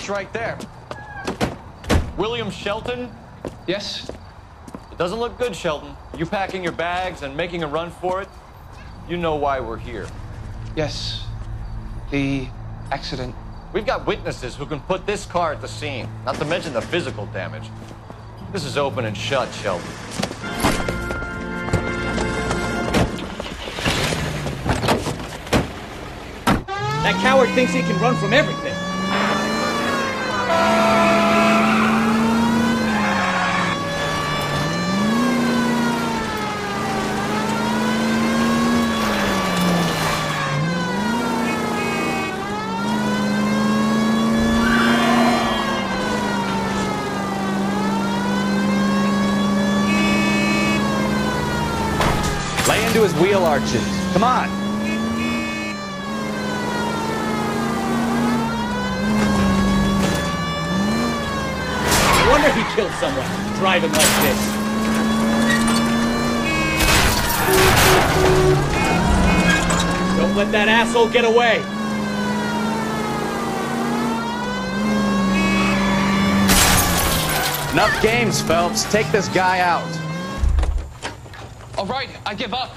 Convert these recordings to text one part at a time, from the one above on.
It's right there. William Shelton? Yes? It doesn't look good, Shelton. You packing your bags and making a run for it? You know why we're here. Yes. The accident. We've got witnesses who can put this car at the scene, not to mention the physical damage. This is open and shut, Shelton. That coward thinks he can run from everything. Lay into his wheel arches. Come on. No wonder he killed someone, driving like this. Don't let that asshole get away. Enough games, Phelps. Take this guy out. All right, I give up.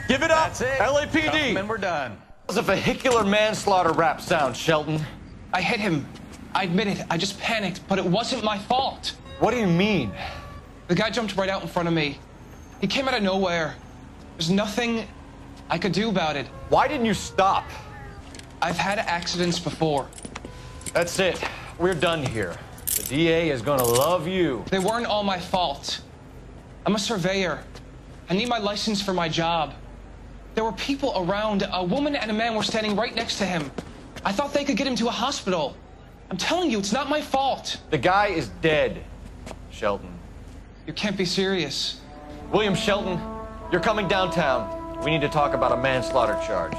Give it up! That's it. LAPD! And we're done. It was a vehicular manslaughter rap sound, Shelton. I hit him. I admit it. I just panicked, but it wasn't my fault. What do you mean? The guy jumped right out in front of me. He came out of nowhere. There's nothing I could do about it. Why didn't you stop? I've had accidents before. That's it. We're done here. The DA is gonna love you. They weren't all my fault. I'm a surveyor. I need my license for my job. There were people around. A woman and a man were standing right next to him. I thought they could get him to a hospital. I'm telling you, it's not my fault. The guy is dead, Shelton. You can't be serious. William Shelton, you're coming downtown. We need to talk about a manslaughter charge.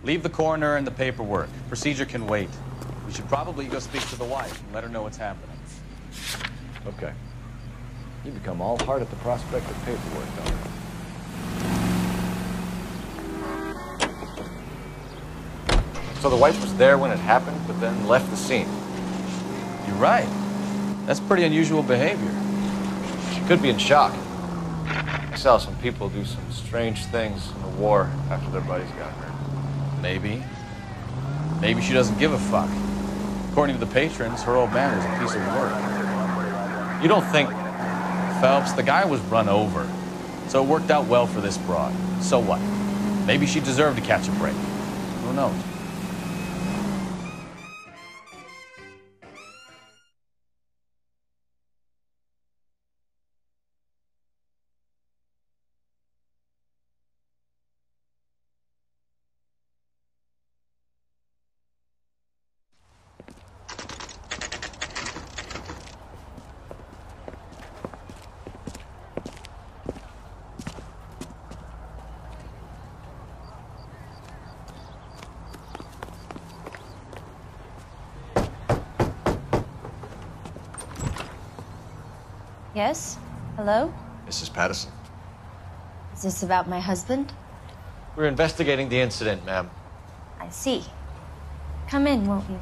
Leave the coroner and the paperwork. Procedure can wait. We should probably go speak to the wife and let her know what's happening. Okay. You become all heart at the prospect of paperwork, don't you? So the wife was there when it happened, but then left the scene. You're right. That's pretty unusual behavior. She could be in shock. I saw some people do some strange things in the war after their buddies got hurt. Maybe. Maybe she doesn't give a fuck. According to the patrons, her old man was a piece of work. You don't think... Phelps, the guy was run over. So it worked out well for this broad. So what? Maybe she deserved to catch a break. Who knows? Yes? Hello? Mrs. Patterson. Is this about my husband? We're investigating the incident, ma'am. I see. Come in, won't you?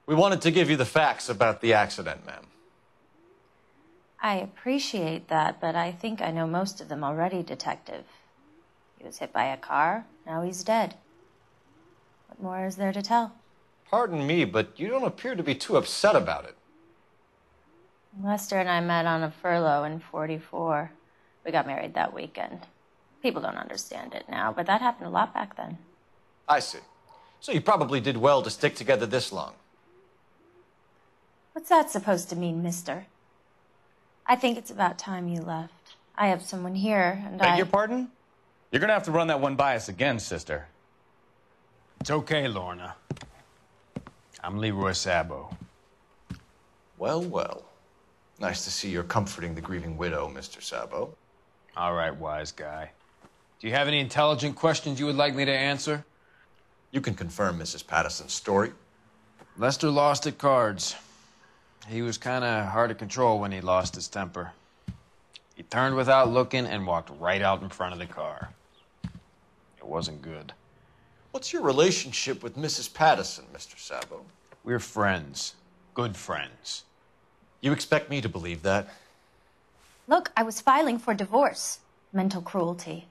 We wanted to give you the facts about the accident, ma'am. I appreciate that, but I think I know most of them already, Detective. He was hit by a car, now he's dead. What more is there to tell? Pardon me, but you don't appear to be too upset about it. Lester and I met on a furlough in '44. We got married that weekend. People don't understand it now, but that happened a lot back then. I see. So you probably did well to stick together this long. What's that supposed to mean, mister? I think it's about time you left. I have someone here, and Beg your pardon? You're gonna have to run that one by us again, sister. It's okay, Lorna. I'm Leroy Sabo. Well, well. Nice to see you're comforting the grieving widow, Mr. Sabo. All right, wise guy. Do you have any intelligent questions you would like me to answer? You can confirm Mrs. Patterson's story. Lester lost at cards. He was kind of hard to control when he lost his temper. He turned without looking and walked right out in front of the car. It wasn't good. What's your relationship with Mrs. Patterson, Mr. Sabo? We're friends. Good friends. You expect me to believe that? Look, I was filing for divorce. Mental cruelty.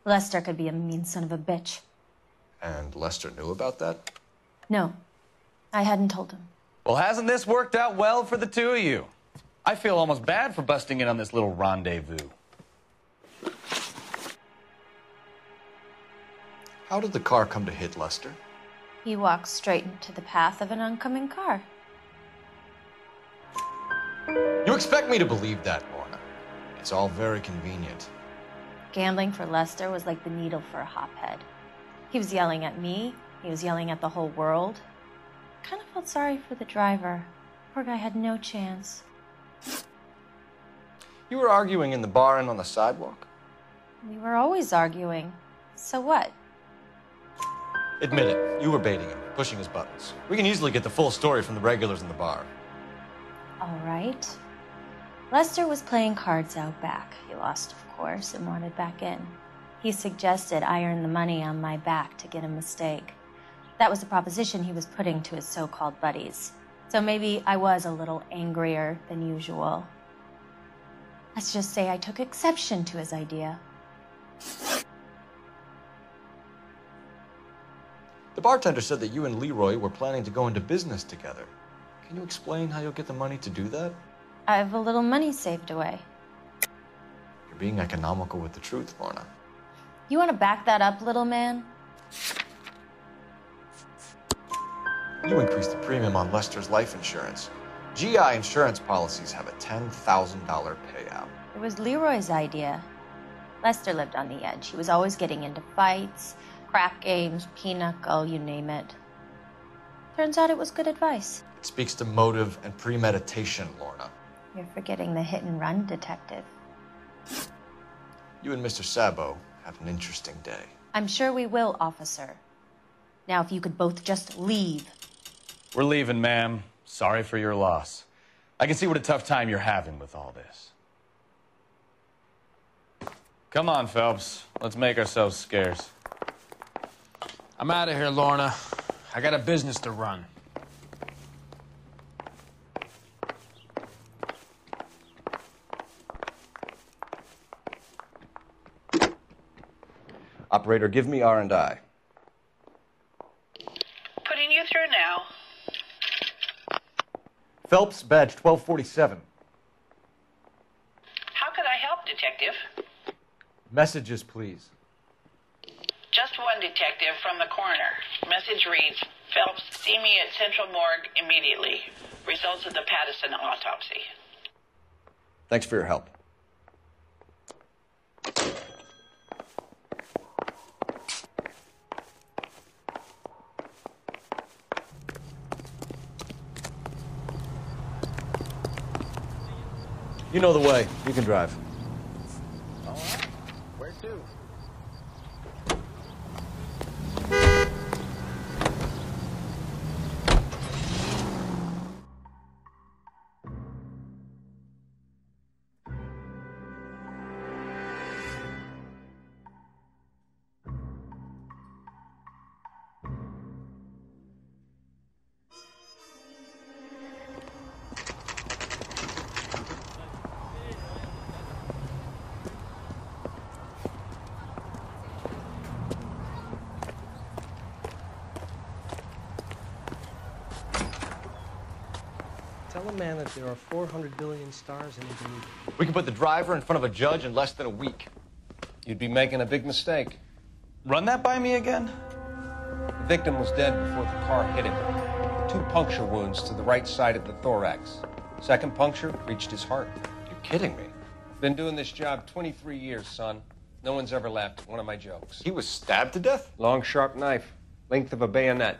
Lester could be a mean son of a bitch. And Lester knew about that? No, I hadn't told him. Well, hasn't this worked out well for the two of you? I feel almost bad for busting in on this little rendezvous. How did the car come to hit Lester? He walked straight into the path of an oncoming car. You expect me to believe that, Lorna? It's all very convenient. Gambling for Lester was like the needle for a hophead. He was yelling at me. He was yelling at the whole world. I kind of felt sorry for the driver. Poor guy had no chance. You were arguing in the bar and on the sidewalk? We were always arguing. So what? Admit it, you were baiting him, pushing his buttons. We can easily get the full story from the regulars in the bar. All right. Lester was playing cards out back. He lost, of course, and wanted back in. He suggested I earn the money on my back to get a mistake. That was the proposition he was putting to his so-called buddies. So maybe I was a little angrier than usual. Let's just say I took exception to his idea. The bartender said that you and Leroy were planning to go into business together. Can you explain how you'll get the money to do that? I have a little money saved away. You're being economical with the truth, Lorna. You want to back that up, little man? You increased the premium on Lester's life insurance. GI insurance policies have a $10,000 payout. It was Leroy's idea. Lester lived on the edge. He was always getting into fights, crap games, pinochle, you name it. Turns out it was good advice. It speaks to motive and premeditation, Lorna. You're forgetting the hit-and-run detective. You and Mr. Sabo have an interesting day. I'm sure we will, officer. Now, if you could both just leave. We're leaving, ma'am. Sorry for your loss. I can see what a tough time you're having with all this. Come on, Phelps. Let's make ourselves scarce. I'm out of here, Lorna. I got a business to run. Operator, give me R&I. Putting you through now. Phelps, badge 1247. How could I help, Detective? Messages, please. Just one detective from the coroner. Message reads, Phelps, see me at Central Morgue immediately. Results of the Patterson autopsy. Thanks for your help. You know the way. You can drive. All right. Where to? Tell a man that there are 400 billion stars and he believes it. We can put the driver in front of a judge in less than a week. You'd be making a big mistake. Run that by me again? The victim was dead before the car hit him. 2 puncture wounds to the right side of the thorax. Second puncture reached his heart. You're kidding me. Been doing this job 23 years, son. No one's ever laughed at one of my jokes. He was stabbed to death? Long, sharp knife. Length of a bayonet.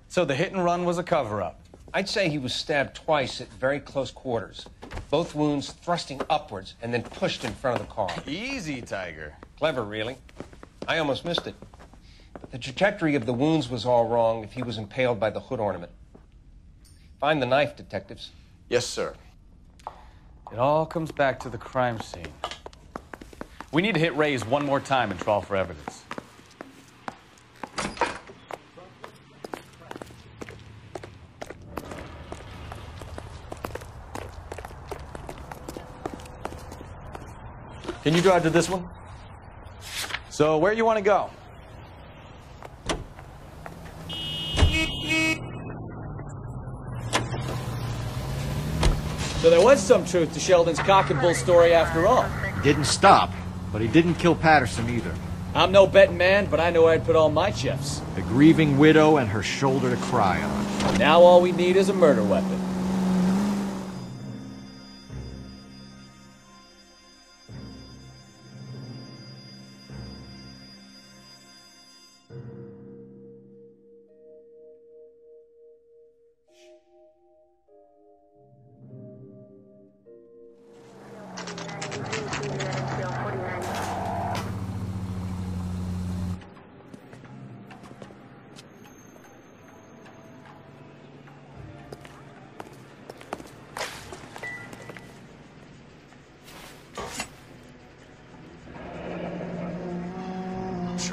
So the hit and run was a cover-up. I'd say he was stabbed twice at very close quarters. Both wounds thrusting upwards and then pushed in front of the car. Easy, Tiger. Clever, really. I almost missed it. But the trajectory of the wounds was all wrong if he was impaled by the hood ornament. If Find the knife, detectives. Yes, sir. It all comes back to the crime scene. We need to hit Ray's one more time and trawl for evidence. Can you drive to this one? So, where you want to go? So there was some truth to Sheldon's cock and bull story after all. Didn't stop, but he didn't kill Patterson either. I'm no betting man, but I know where I'd put all my chips. The grieving widow and her shoulder to cry on. Now all we need is a murder weapon.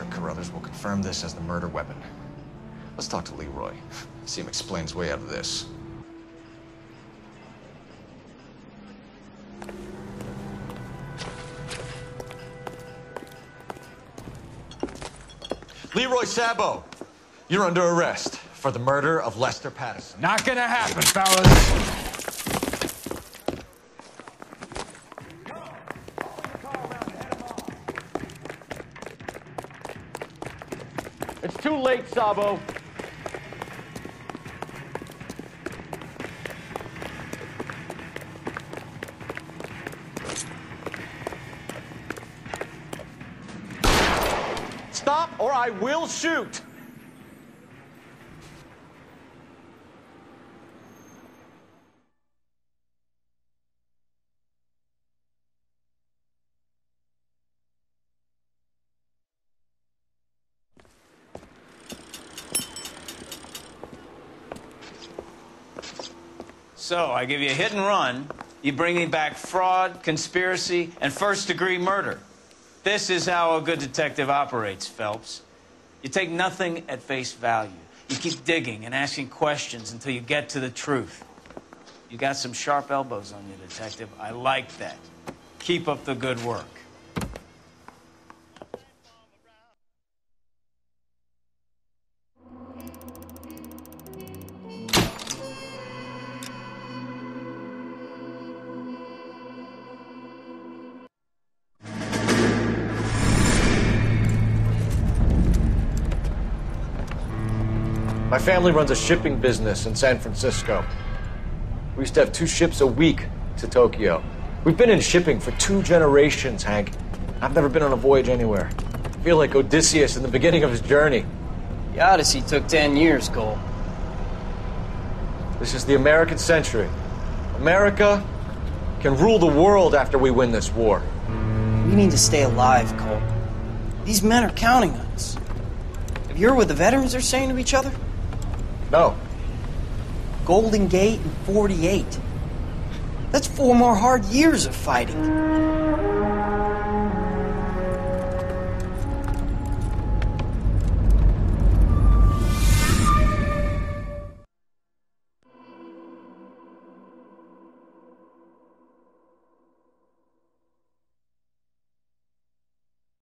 Carruthers will confirm this as the murder weapon. Let's talk to Leroy. See him explain his way out of this. Leroy Sabo, you're under arrest for the murder of Lester Patterson. Not gonna happen, fellas. It's too late, Sabo. Stop or I will shoot. So, I give you a hit and run, you bring me back fraud, conspiracy, and first-degree murder. This is how a good detective operates, Phelps. You take nothing at face value. You keep digging and asking questions until you get to the truth. You got some sharp elbows on you, detective. I like that. Keep up the good work. My family runs a shipping business in San Francisco. We used to have 2 ships a week to Tokyo. We've been in shipping for 2 generations, Hank. I've never been on a voyage anywhere. I feel like Odysseus in the beginning of his journey. The Odyssey took 10 years, Cole. This is the American century. America can rule the world after we win this war. We need to stay alive, Cole. These men are counting on us. Have you heard what the veterans are saying to each other? No. Golden Gate and 48. That's 4 more hard years of fighting.